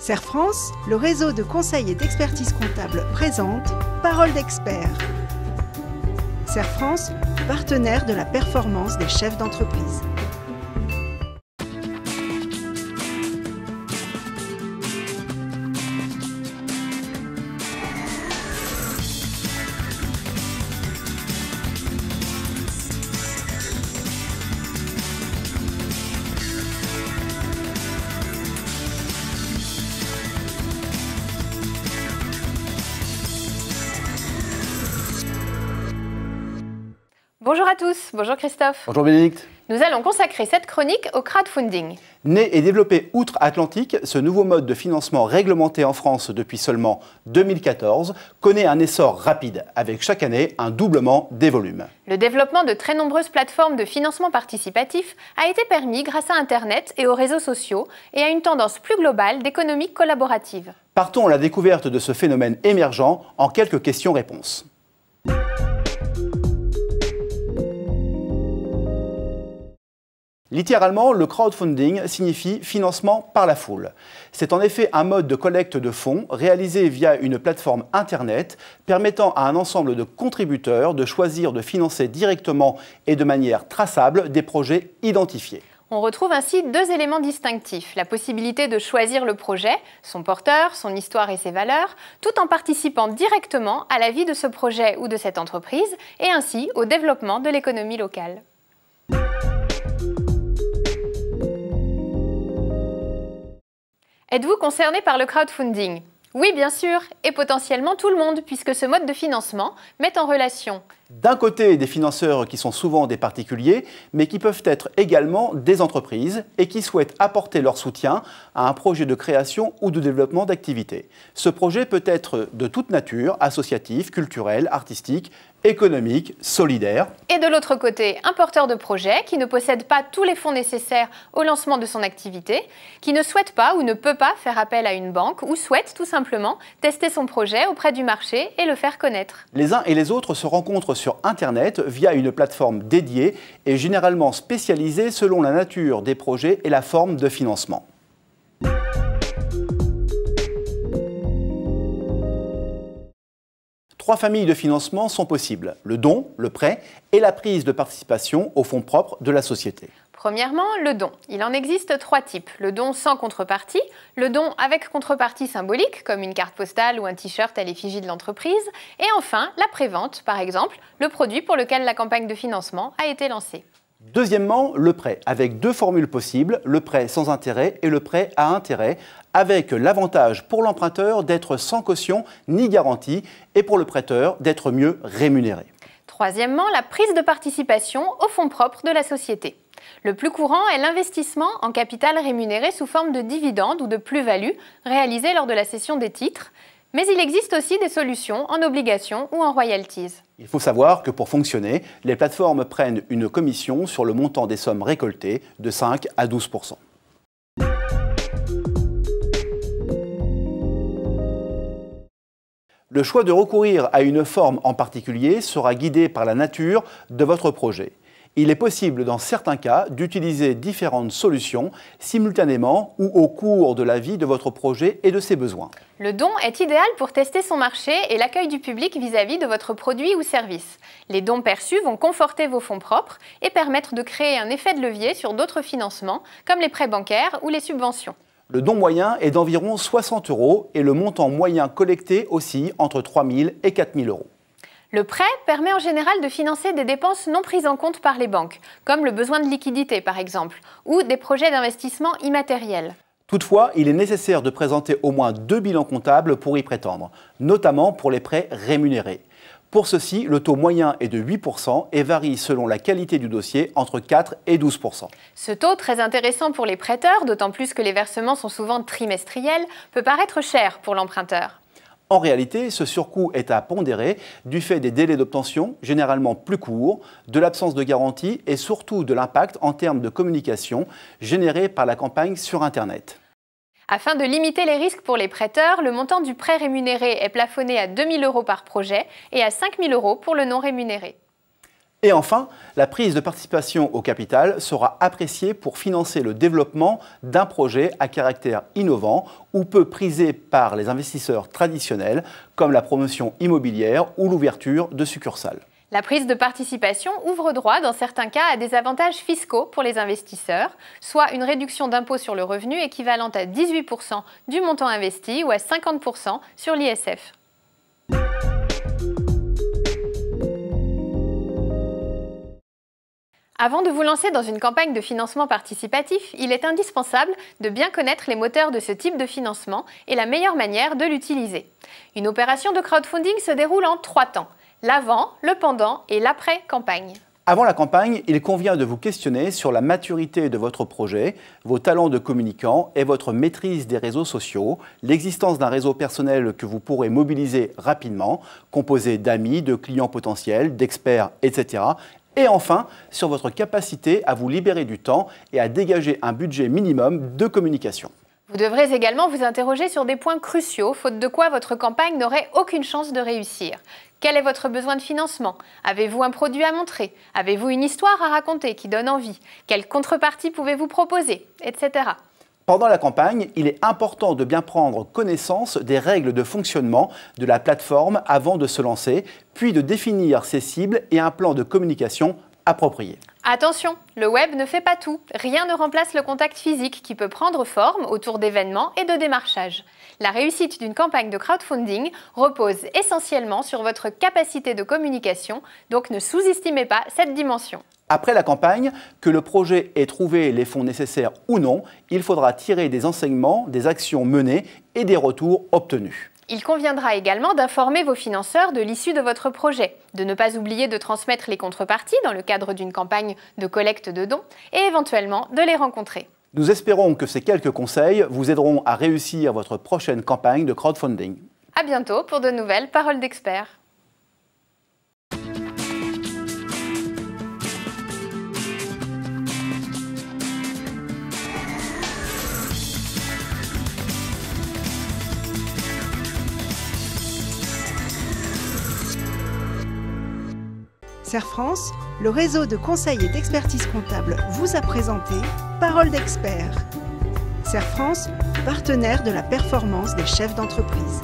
Serre-France, le réseau de conseil et d'expertise comptable présente Parole d'expert. Serre-France, partenaire de la performance des chefs d'entreprise. Bonjour à tous, bonjour Christophe. Bonjour Bénédicte. Nous allons consacrer cette chronique au crowdfunding. Né et développé outre-Atlantique, ce nouveau mode de financement réglementé en France depuis seulement 2014 connaît un essor rapide, avec chaque année un doublement des volumes. Le développement de très nombreuses plateformes de financement participatif a été permis grâce à Internet et aux réseaux sociaux et à une tendance plus globale d'économie collaborative. Partons à la découverte de ce phénomène émergent en quelques questions-réponses. Littéralement, le crowdfunding signifie financement par la foule. C'est en effet un mode de collecte de fonds réalisé via une plateforme Internet permettant à un ensemble de contributeurs de choisir de financer directement et de manière traçable des projets identifiés. On retrouve ainsi deux éléments distinctifs, la possibilité de choisir le projet, son porteur, son histoire et ses valeurs, tout en participant directement à la vie de ce projet ou de cette entreprise et ainsi au développement de l'économie locale. Êtes-vous concerné par le crowdfunding? Oui, bien sûr, et potentiellement tout le monde, puisque ce mode de financement met en relation d'un côté des financeurs qui sont souvent des particuliers, mais qui peuvent être également des entreprises et qui souhaitent apporter leur soutien à un projet de création ou de développement d'activité. Ce projet peut être de toute nature, associatif, culturel, artistique, économique, solidaire. Et de l'autre côté, un porteur de projet qui ne possède pas tous les fonds nécessaires au lancement de son activité, qui ne souhaite pas ou ne peut pas faire appel à une banque ou souhaite tout simplement tester son projet auprès du marché et le faire connaître. Les uns et les autres se rencontrent sur Internet via une plateforme dédiée et généralement spécialisée selon la nature des projets et la forme de financement. Trois familles de financement sont possibles: le don, le prêt et la prise de participation aux fonds propres de la société. Premièrement, le don. Il en existe trois types. Le don sans contrepartie, le don avec contrepartie symbolique, comme une carte postale ou un t-shirt à l'effigie de l'entreprise, et enfin, la prévente, par exemple, le produit pour lequel la campagne de financement a été lancée. Deuxièmement, le prêt, avec deux formules possibles, le prêt sans intérêt et le prêt à intérêt, avec l'avantage pour l'emprunteur d'être sans caution ni garantie et pour le prêteur d'être mieux rémunéré. Troisièmement, la prise de participation aux fonds propres de la société. Le plus courant est l'investissement en capital rémunéré sous forme de dividendes ou de plus-value réalisé lors de la cession des titres, mais il existe aussi des solutions en obligations ou en royalties. Il faut savoir que pour fonctionner, les plateformes prennent une commission sur le montant des sommes récoltées de 5 à 12%. Le choix de recourir à une forme en particulier sera guidé par la nature de votre projet. Il est possible dans certains cas d'utiliser différentes solutions simultanément ou au cours de la vie de votre projet et de ses besoins. Le don est idéal pour tester son marché et l'accueil du public vis-à-vis de votre produit ou service. Les dons perçus vont conforter vos fonds propres et permettre de créer un effet de levier sur d'autres financements comme les prêts bancaires ou les subventions. Le don moyen est d'environ 60 € et le montant moyen collecté oscille entre 3 000 et 4 000 €. Le prêt permet en général de financer des dépenses non prises en compte par les banques, comme le besoin de liquidité par exemple, ou des projets d'investissement immatériels. Toutefois, il est nécessaire de présenter au moins 2 bilans comptables pour y prétendre, notamment pour les prêts rémunérés. Pour ceci, le taux moyen est de 8% et varie selon la qualité du dossier entre 4 et 12%. Ce taux, très intéressant pour les prêteurs, d'autant plus que les versements sont souvent trimestriels, peut paraître cher pour l'emprunteur. En réalité, ce surcoût est à pondérer du fait des délais d'obtention, généralement plus courts, de l'absence de garantie et surtout de l'impact en termes de communication généré par la campagne sur Internet. Afin de limiter les risques pour les prêteurs, le montant du prêt rémunéré est plafonné à 2 000 € par projet et à 5 000 € pour le non rémunéré. Et enfin, la prise de participation au capital sera appréciée pour financer le développement d'un projet à caractère innovant ou peu prisé par les investisseurs traditionnels, comme la promotion immobilière ou l'ouverture de succursales. La prise de participation ouvre droit, dans certains cas, à des avantages fiscaux pour les investisseurs, soit une réduction d'impôt sur le revenu équivalente à 18% du montant investi ou à 50% sur l'ISF. Avant de vous lancer dans une campagne de financement participatif, il est indispensable de bien connaître les moteurs de ce type de financement et la meilleure manière de l'utiliser. Une opération de crowdfunding se déroule en 3 temps: l'avant, le pendant et l'après-campagne. Avant la campagne, il convient de vous questionner sur la maturité de votre projet, vos talents de communicant et votre maîtrise des réseaux sociaux, l'existence d'un réseau personnel que vous pourrez mobiliser rapidement, composé d'amis, de clients potentiels, d'experts, etc. Et enfin, sur votre capacité à vous libérer du temps et à dégager un budget minimum de communication. Vous devrez également vous interroger sur des points cruciaux, faute de quoi votre campagne n'aurait aucune chance de réussir. Quel est votre besoin de financement? Avez-vous un produit à montrer? Avez-vous une histoire à raconter qui donne envie? Quelle contrepartie pouvez-vous proposer? Etc. Pendant la campagne, il est important de bien prendre connaissance des règles de fonctionnement de la plateforme avant de se lancer, puis de définir ses cibles et un plan de communication approprié. Attention, le web ne fait pas tout. Rien ne remplace le contact physique qui peut prendre forme autour d'événements et de démarchage. La réussite d'une campagne de crowdfunding repose essentiellement sur votre capacité de communication, donc ne sous-estimez pas cette dimension. Après la campagne, que le projet ait trouvé les fonds nécessaires ou non, il faudra tirer des enseignements, des actions menées et des retours obtenus. Il conviendra également d'informer vos financeurs de l'issue de votre projet, de ne pas oublier de transmettre les contreparties dans le cadre d'une campagne de collecte de dons et éventuellement de les rencontrer. Nous espérons que ces quelques conseils vous aideront à réussir votre prochaine campagne de crowdfunding. À bientôt pour de nouvelles paroles d'experts. CERFrance, le réseau de conseil et d'expertise comptable, vous a présenté Paroles d'experts. CERFrance, partenaire de la performance des chefs d'entreprise.